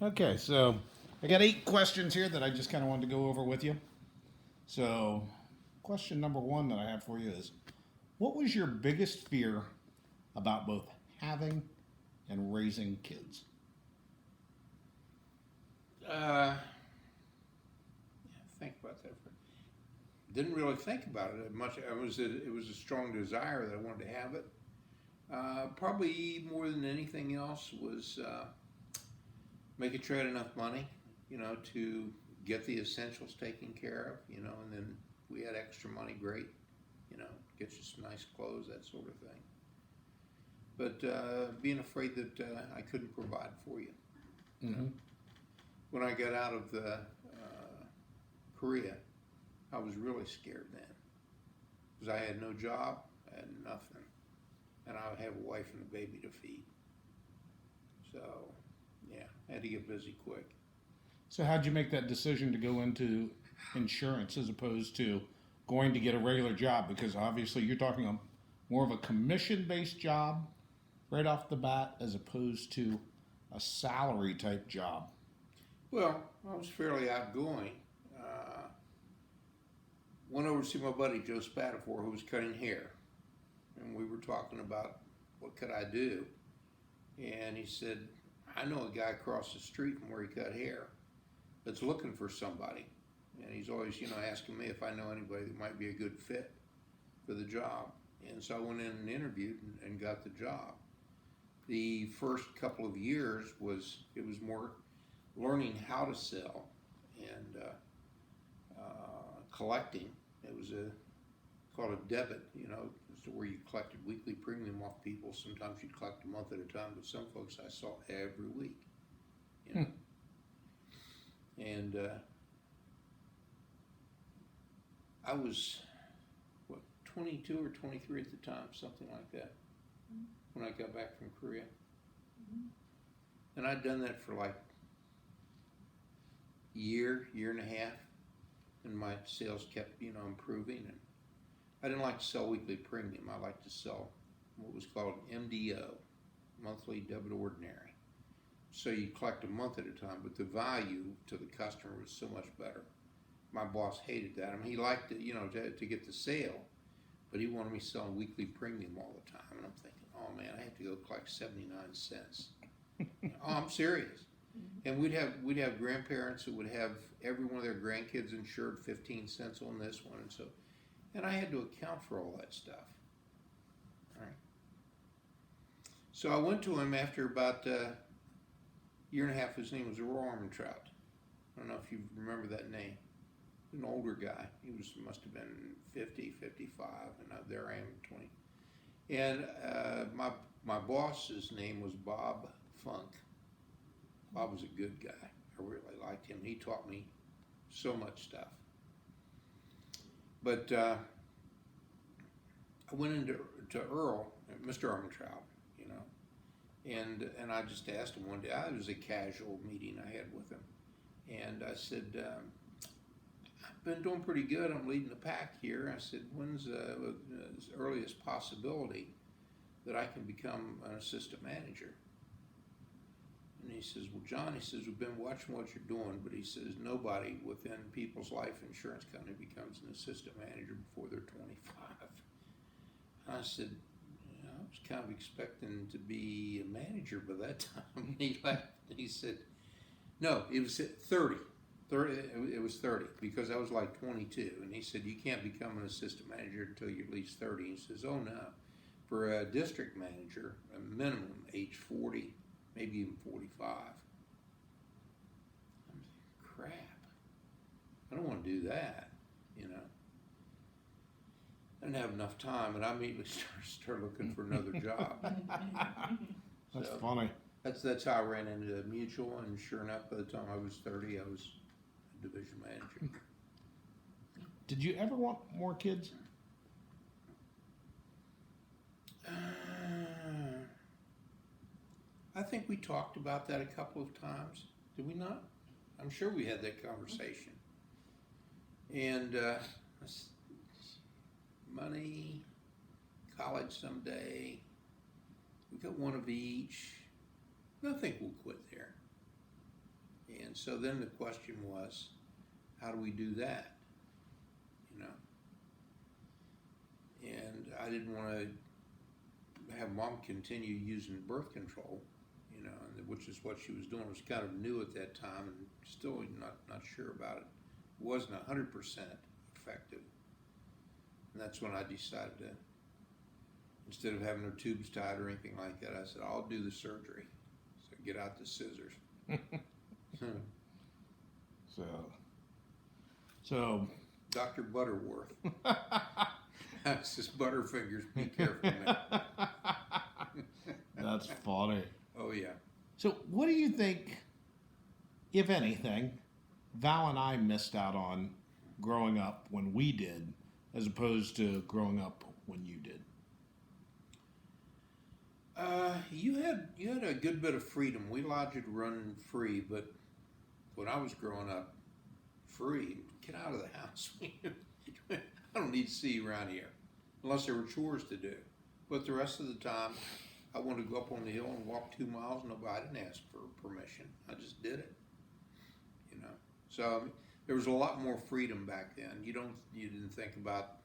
Okay, so I got 8 questions here that I just kind of wanted to go over with you. So, question number one that I have for you is, what was your biggest fear about both having and raising kids? Uh, think about that. Didn't really think about it much. It was a strong desire that I wanted to have it. Probably more than anything else was making sure I had enough money, to get the essentials taken care of, and then we had extra money, great, get you some nice clothes, that sort of thing. But being afraid that I couldn't provide for you. Mm-hmm. When I got out of the Korea, I was really scared then because I had no job, I had nothing, and I would have a wife and a baby to feed. So, yeah, I had to get busy quick. So, how'd you make that decision to go into insurance as opposed to going to get a regular job? Because obviously, you're talking more of a commission based job right off the bat as opposed to a salary type job. Well, I was fairly outgoing. Went over to see my buddy Joe Spatafor, who was cutting hair, and we were talking about what could I do, and he said, I know a guy across the street from where he cut hair that's looking for somebody, and he's always, asking me if I know anybody that might be a good fit for the job, and so I went in and interviewed and got the job. The first couple of years was more learning how to sell and collecting. It was called a debit, where you collected weekly premium off people. Sometimes you'd collect a month at a time, but some folks I saw every week. And I was 22 or 23 at the time, something like that, when I got back from Korea. And I'd done that for like year and a half, and my sales kept, improving. And I didn't like to sell weekly premium. I liked to sell what was called MDO, monthly debit ordinary. So you collect a month at a time, but the value to the customer was so much better. My boss hated that. I mean, he liked it, to get the sale, but he wanted me selling weekly premium all the time. And I'm thinking, oh man, I have to go collect 79 cents. Oh, I'm serious. And we'd have grandparents who would have every one of their grandkids insured 15 cents on this one, and I had to account for all that stuff. All right. So I went to him after about a year and a half. His name was Earl Armentrout. I don't know if you remember that name. An older guy. He must have been 50, 55, and there I am, 20. And my boss's name was Bob Funk. Bob was a good guy. I really liked him. He taught me so much stuff. But I went into Earl, Mr. Armentrout, and I just asked him one day. It was a casual meeting I had with him, and I said, I've been doing pretty good. I'm leading the pack here. I said, when's the earliest possibility that I can become an assistant manager? And he says, well, John, he says, we've been watching what you're doing, but he says, nobody within People's Life Insurance Company becomes an assistant manager before they're 25. And I said, I was kind of expecting to be a manager by that time. And he laughed. And he said, no, it was at 30. It was 30 because I was like 22. And he said, you can't become an assistant manager until you're at least 30. He says, oh, no. For a district manager, a minimum age 40, maybe even 45. I'm thinking, crap. I don't want to do that, I didn't have enough time, and I immediately started looking for another job. That's funny. That's how I ran into Mutual, and sure enough, by the time I was 30, I was a division manager. Did you ever want more kids? I think we talked about that a couple of times. Did we not? I'm sure we had that conversation. And money, college someday. We got one of each. I think we'll quit there. And so then the question was, how do we do that? You know? And I didn't want to have mom continue using birth control, you know, which is what she was doing. It was kind of new at that time and still not sure about it. It wasn't 100% effective. And that's when I decided to, instead of having her tubes tied or anything like that, I said, I'll do the surgery. So get out the scissors. So Dr. Butterworth. That's just Butterfingers. Be careful, man. that's funny. Oh, yeah. So what do you think, if anything, Val and I missed out on growing up when we did, as opposed to growing up when you did? You had a good bit of freedom. We allowed you to run free, but when I was growing up, free, get out of the house. I don't need to see you around here, unless there were chores to do. But the rest of the time, I wanted to go up on the hill and walk 2 miles. I didn't ask for permission. I just did it. You know. So there was a lot more freedom back then. You didn't think about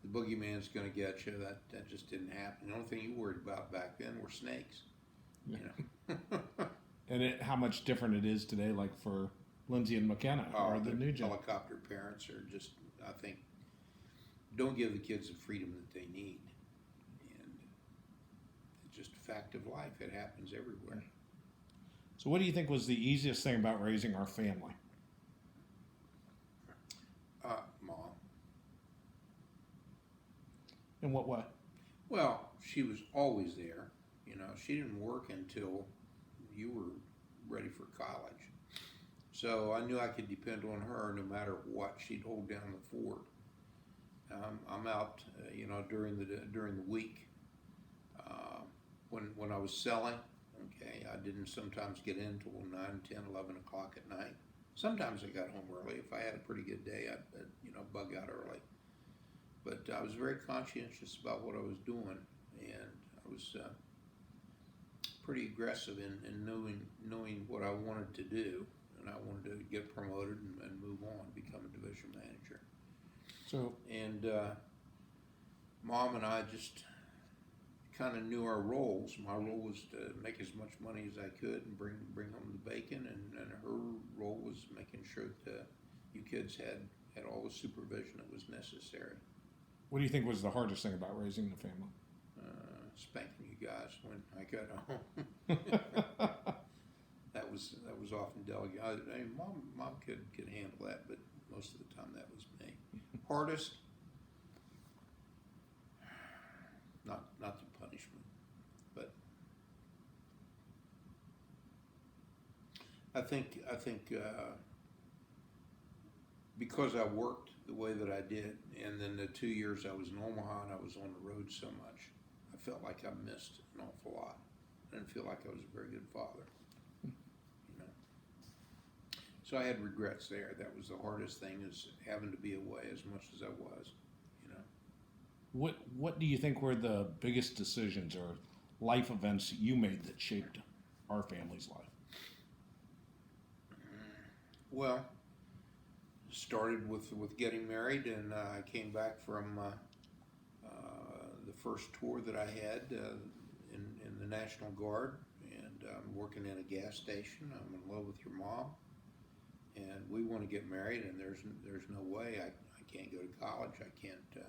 the boogeyman's going to get you. That just didn't happen. The only thing you worried about back then were snakes. Yeah. You know. And how much different it is today, like for Lindsay and McKenna, or the new gen. Helicopter parents are just, I think, don't give the kids the freedom that they need. And it's just a fact of life. It happens everywhere. So what do you think was the easiest thing about raising our family? Mom. In what way? Well, she was always there. You know, she didn't work until you were ready for college. So I knew I could depend on her no matter what. She'd hold down the fort. I'm out, you know, during the week. When I was selling, okay, I didn't sometimes get in till 9, 10, 11 o'clock at night. Sometimes I got home early. If I had a pretty good day, I'd you know, bug out early. But I was very conscientious about what I was doing, and I was pretty aggressive in knowing what I wanted to do, and I wanted to get promoted and move on, become a division manager. So, And Mom and I just kind of knew our roles. My role was to make as much money as I could and bring home the bacon, and her role was making sure that you kids had all the supervision that was necessary. what do you think was the hardest thing about raising the family? Spanking you guys when I got home. that was often delicate. I mean, Mom could handle that, but most of the time that was me. Hardest, not the punishment, but I think because I worked the way that I did, and then the 2 years I was in Omaha and I was on the road so much, I felt like I missed an awful lot. I didn't feel like I was a very good father. You know. So I had regrets there. That was the hardest thing, is having to be away as much as I was. You know. What do you think were the biggest decisions or life events you made that shaped our family's life? Well, started with getting married, and I came back from the first tour that I had in the National Guard, and I'm working in a gas station. I'm in love with your mom, and we want to get married, and there's no way I can't go to college. I can't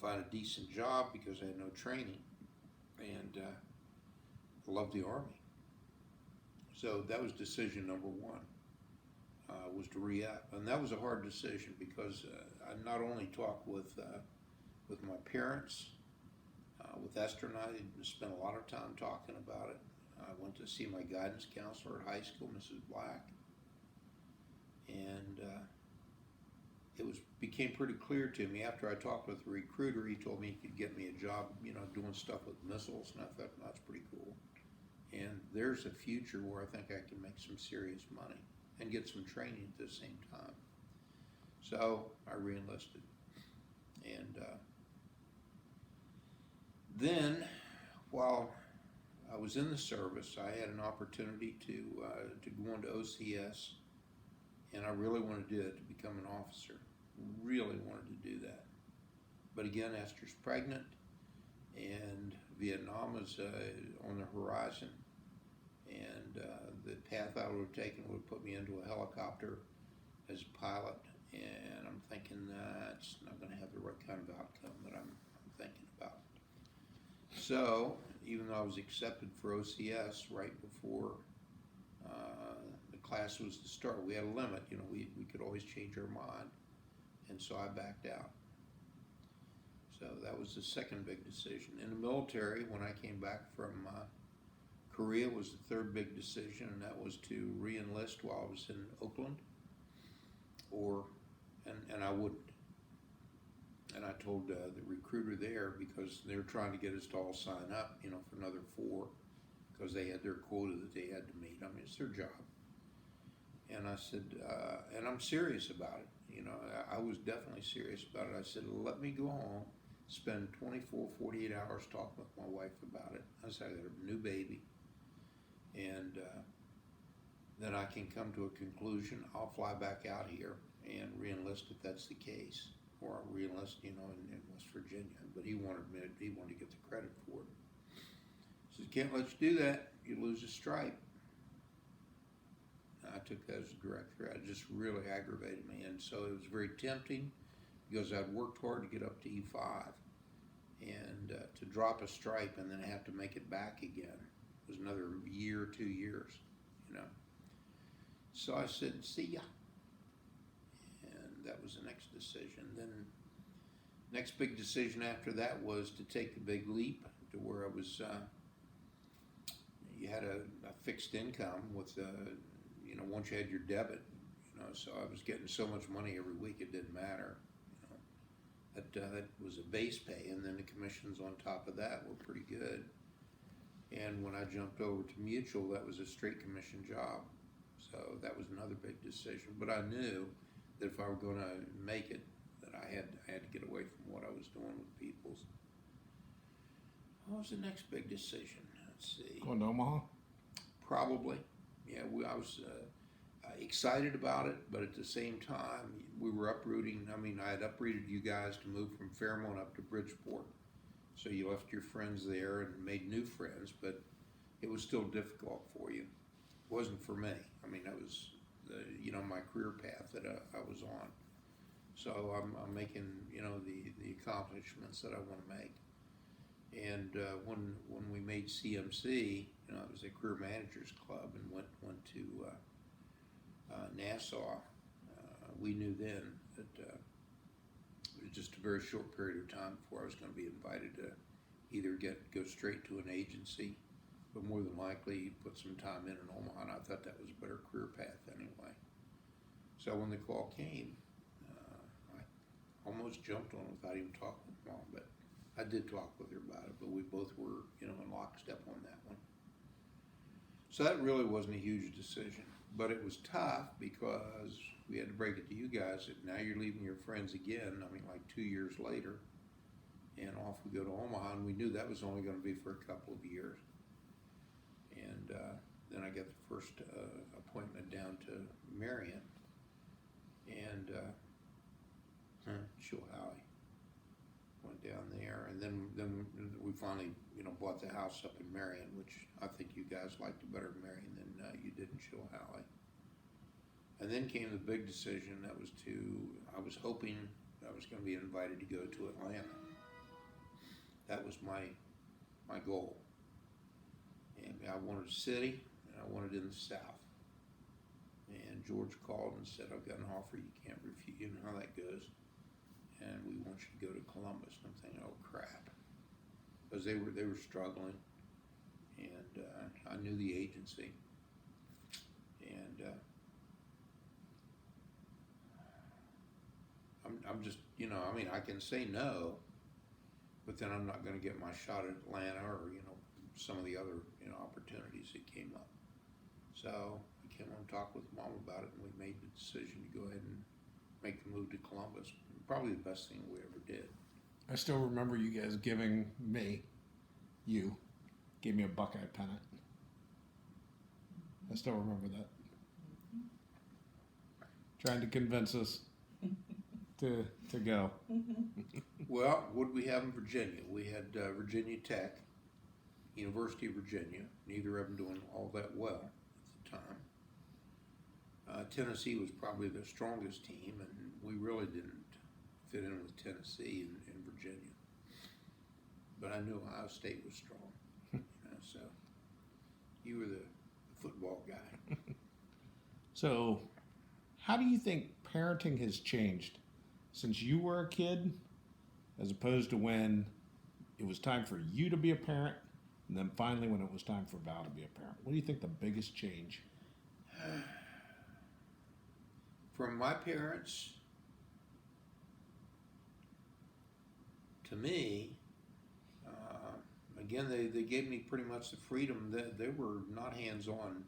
find a decent job because I had no training, and I love the Army. So that was decision number one. Was to re-up, and that was a hard decision because I not only talked with my parents, with Esther and I spent a lot of time talking about it. I went to see my guidance counselor at high school, Mrs. Black, and it became pretty clear to me after I talked with the recruiter. He told me he could get me a job, you know, doing stuff with missiles, and I thought that's pretty cool. And there's a future where I think I can make some serious money and get some training at the same time. So I re-enlisted. And then, while I was in the service. I had an opportunity to go into OCS, and I really wanted to do it, to become an officer. Really wanted to do that. But again, Esther's pregnant, and Vietnam is on the horizon, and the path I would have taken would have put me into a helicopter as a pilot, and I'm thinking that's not going to have the right kind of outcome that I'm thinking about. So, even though I was accepted for OCS right before the class was to start, we had a limit. You know, we could always change our mind, and so I backed out. So that was the second big decision. In the military, when I came back from Korea, was the third big decision, and that was to re-enlist while I was in Oakland, and I wouldn't. And I told the recruiter there, because they were trying to get us to all sign up, you know, for another 4, because they had their quota that they had to meet. I mean, it's their job. And I said, and I'm serious about it. You know, I was definitely serious about it. I said, let me go home, spend 24, 48 hours talking with my wife about it. I said, I got a new baby, and then I can come to a conclusion. I'll fly back out here and re-enlist if that's the case, or I'll re-enlist, you know, in West Virginia. But he wanted to get the credit for it. He said, can't let you do that. You lose a stripe. I took that as a direct threat. It just really aggravated me, and so it was very tempting, because I'd worked hard to get up to E5, and to drop a stripe and then have to make it back again was another year, 2 years, you know. So I said, see ya. And that was the next decision. Then next big decision after that was to take the big leap to where I was, you had a fixed income with, you know, once you had your debit, you know, so I was getting so much money every week it didn't matter. That was a base pay, and then the commissions on top of that were pretty good. And when I jumped over to Mutual, that was a straight commission job. So that was another big decision. But I knew that if I were going to make it, that I had to get away from what I was doing with Peoples. What was the next big decision? Let's see. Going to Omaha? Probably. Yeah, I was excited about it, but at the same time, we were uprooting. I mean, I had uprooted you guys to move from Fairmont up to Bridgeport. So you left your friends there and made new friends, but it was still difficult for you. It wasn't for me. I mean, that was, you know, my career path that I was on. So I'm making, you know, the accomplishments that I want to make. And when we made CMC, you know, it was a career managers club, and went to Nassau. We knew then that it was just a very short period of time before I was going to be invited to either go straight to an agency, but more than likely put some time in Omaha, and I thought that was a better career path anyway. So when the call came, I almost jumped on it without even talking with Mom, but I did talk with her about it, but we both were, you know, in lockstep on that one. So that really wasn't a huge decision, but it was tough because we had to break it to you guys that now you're leaving your friends again, I mean, like 2 years later, and off we go to Omaha, and we knew that was only going to be for a couple of years. And then I got the first appointment down to Marion, and Chilhowie. Went down there, and then we finally, you know, bought the house up in Marion, which I think you guys liked it better in Marion than you did in Chilhowie. And then came the big decision. That was I was hoping I was going to be invited to go to Atlanta. That was my goal. And I wanted a city, and I wanted it in the South. And George called and said, I've got an offer you can't refuse. You know how that goes. And we want you to go to Columbus. And I'm thinking, oh crap, because they were struggling, and I knew the agency, and I'm just, you know, I mean, I can say no, but then I'm not going to get my shot at Atlanta or, you know, some of the other, you know, opportunities that came up. So I came home and talked with Mom about it, and we made the decision to go ahead and make the move to Columbus. Probably the best thing we ever did. I still remember you guys giving me, you, gave me a Buckeye pennant. I still remember that. Trying to convince us to go. Well, what did we have in Virginia? We had Virginia Tech, University of Virginia, neither of them doing all that well at the time. Tennessee was probably the strongest team, and we really didn't fit in with Tennessee and Virginia. But I knew Ohio State was strong, so you were the football guy. So, how do you think parenting has changed since you were a kid, as opposed to when it was time for you to be a parent, and then finally when it was time for Val to be a parent? What do you think the biggest change? From my parents to me, again, they gave me pretty much the freedom. They were not hands-on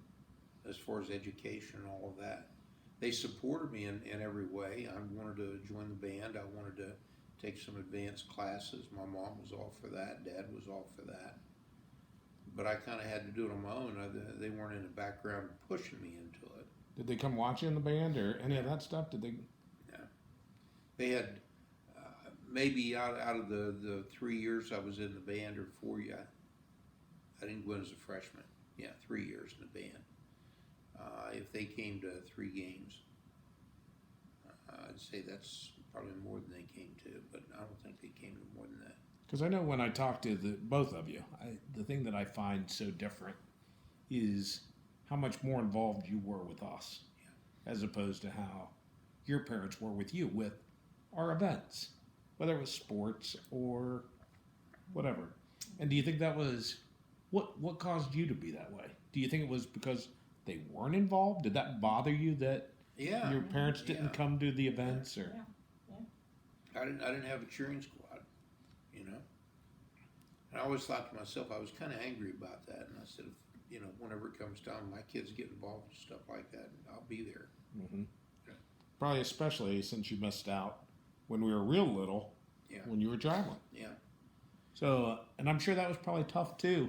as far as education and all of that. They supported me in every way. I wanted to join the band. I wanted to take some advanced classes. My mom was all for that. Dad was all for that. But I kind of had to do it on my own. They weren't in the background pushing me into it. Did they come watch you in the band or any of that stuff? Did they? Yeah. They had maybe out of the 3 years I was in the band, or 4 years, I didn't go in as a freshman. Yeah, 3 years in the band. If they came to 3 games, I'd say that's probably more than they came to, but I don't think they came to more than that. Because I know when I talk to both of you, the thing that I find so different is how much more involved you were with us, as opposed to how your parents were with you with our events, whether it was sports or whatever. And do you think that was what caused you to be that way? Do you think it was because they weren't involved? Did that bother you that your parents didn't come to the events? Or I didn't have a cheering squad, And I always thought to myself, I was kind of angry about that, and I said, whenever it comes time, my kids get involved in stuff like that, I'll be there. Mm-hmm. Yeah. Probably especially since you missed out when we were real little, when you were traveling. Yeah. So, and I'm sure that was probably tough too,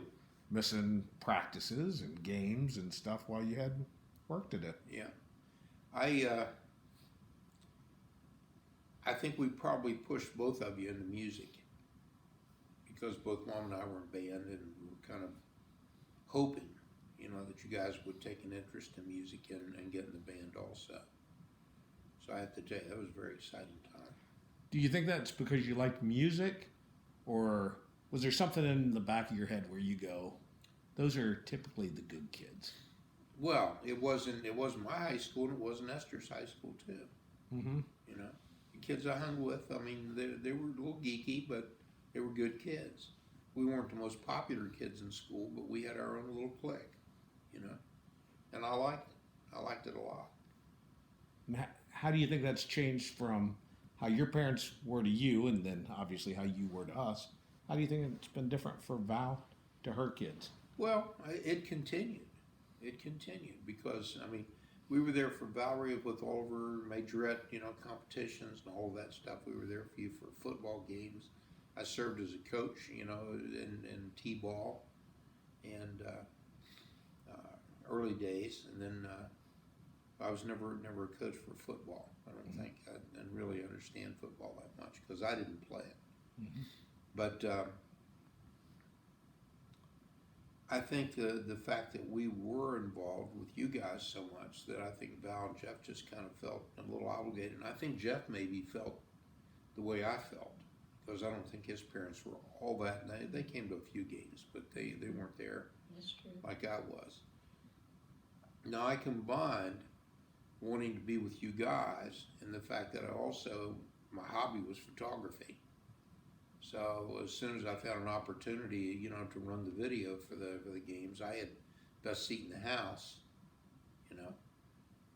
missing practices and games and stuff while you had work to do. Yeah. I think we probably pushed both of you into music because both Mom and I were in band, and we were kind of hoping, that you guys would take an interest in music and get in the band also. So I have to tell you, that was a very exciting time. Do you think that's because you liked music, or was there something in the back of your head where you go, those are typically the good kids? Well, it wasn't my high school, and it wasn't Esther's high school too. Mm-hmm. The kids I hung with, I mean, they were a little geeky, but they were good kids. We weren't the most popular kids in school, but we had our own little clique, and I liked it. I liked it a lot. And how do you think that's changed from how your parents were to you, and then obviously how you were to us? How do you think it's been different for Val to her kids? Well, it continued. It continued because, we were there for Valerie with all of her majorette, competitions and all that stuff. We were there for you for football games. I served as a coach, in T-ball and early days. And then I was never a coach for football. I don't think I didn't really understand football that much because I didn't play it. Mm-hmm. But I think the fact that we were involved with you guys so much that I think Val and Jeff just kind of felt a little obligated. And I think Jeff maybe felt the way I felt because I don't think his parents were all that. They came to a few games, but they weren't there. That's true. Like I was. Now I combined wanting to be with you guys and the fact that my hobby was photography. So as soon as I found an opportunity, to run the video for the games, I had best seat in the house,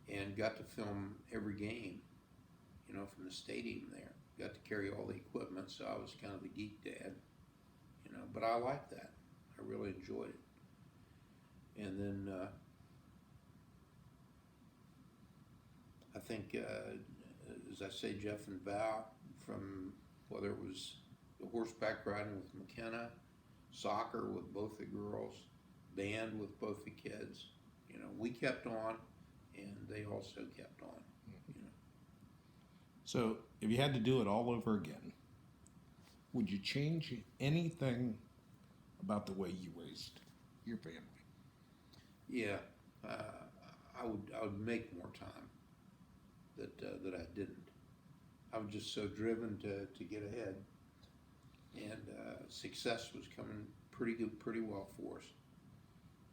and got to film every game, from the stadium there. Got to carry all the equipment, so I was kind of the geek dad, But I liked that. I really enjoyed it. And then I think, as I say, Jeff and Val, from whether it was the horseback riding with McKenna soccer with both the girls, band with both the kids. You know, we kept on, and they also kept on. You know, So, if you had to do it all over again, would you change anything about the way you raised your family? yeah, I would make more time that I didn't. I was just so driven to get ahead, and success was coming pretty well for us,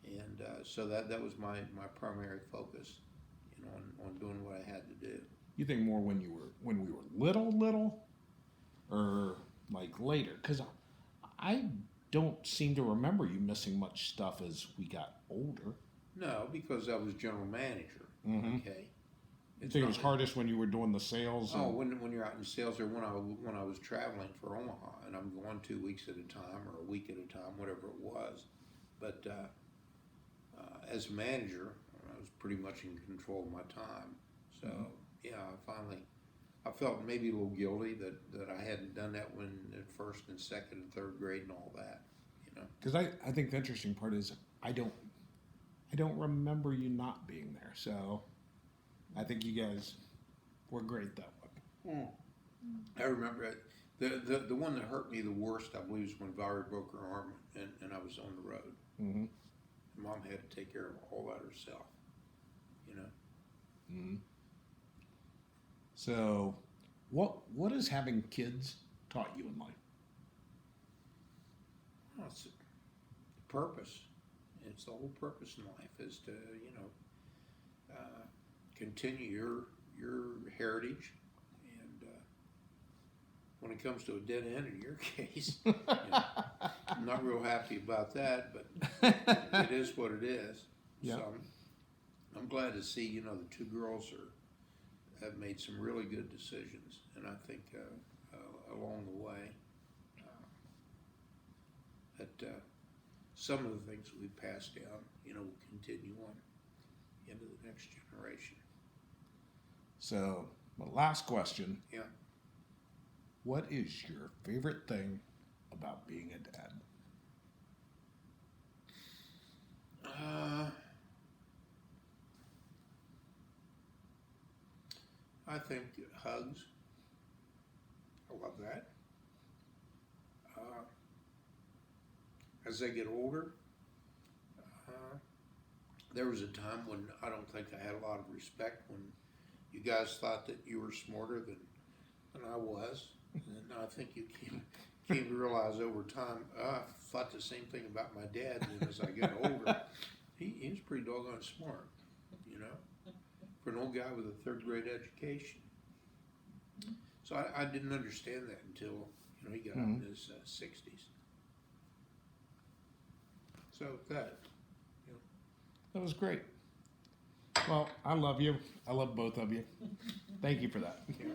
and so that was my primary focus, you know, on doing what I had to do. You think more when we were little, or like later? Because I don't seem to remember you missing much stuff as we got older. No, because I was general manager. Mm-hmm. Okay. I think it was hardest when you were doing the sales. Oh, when you're out in sales, or when I was traveling for Omaha, and I'm going 2 weeks at a time or a week at a time, whatever it was. But as a manager, I was pretty much in control of my time. So yeah, I felt maybe a little guilty that I hadn't done that when in first and second and third grade and all that. You know. Because I think the interesting part is I don't remember you not being there. So I think you guys were great that way. I remember it. The one that hurt me the worst, I believe, is when Valerie broke her arm and I was on the road. Mm-hmm. Mom had to take care of all that herself, you know. Mm-hmm. So, what has having kids taught you in life? Well, it's the purpose. It's the whole purpose in life is to, you know, continue your heritage. And when it comes to a dead end in your case, you know, I'm not real happy about that, but it is what it is. Yeah. So I'm glad to see, you know, the two girls have made some really good decisions, and I think along the way that some of the things that we passed down, you know, will continue on into the next generation. So, my last question. Yeah. What is your favorite thing about being a dad? I think hugs. I love that. As they get older, there was a time when I don't think I had a lot of respect when you guys thought that you were smarter than I was. And I think you came to realize over time, I thought the same thing about my dad. And as I got older, he was pretty doggone smart, you know, for an old guy with a third grade education. So I didn't understand that until, you know, he got up in his 60s. So that, you know. That was great. Well, I love you. I love both of you. Thank you for that. Yeah.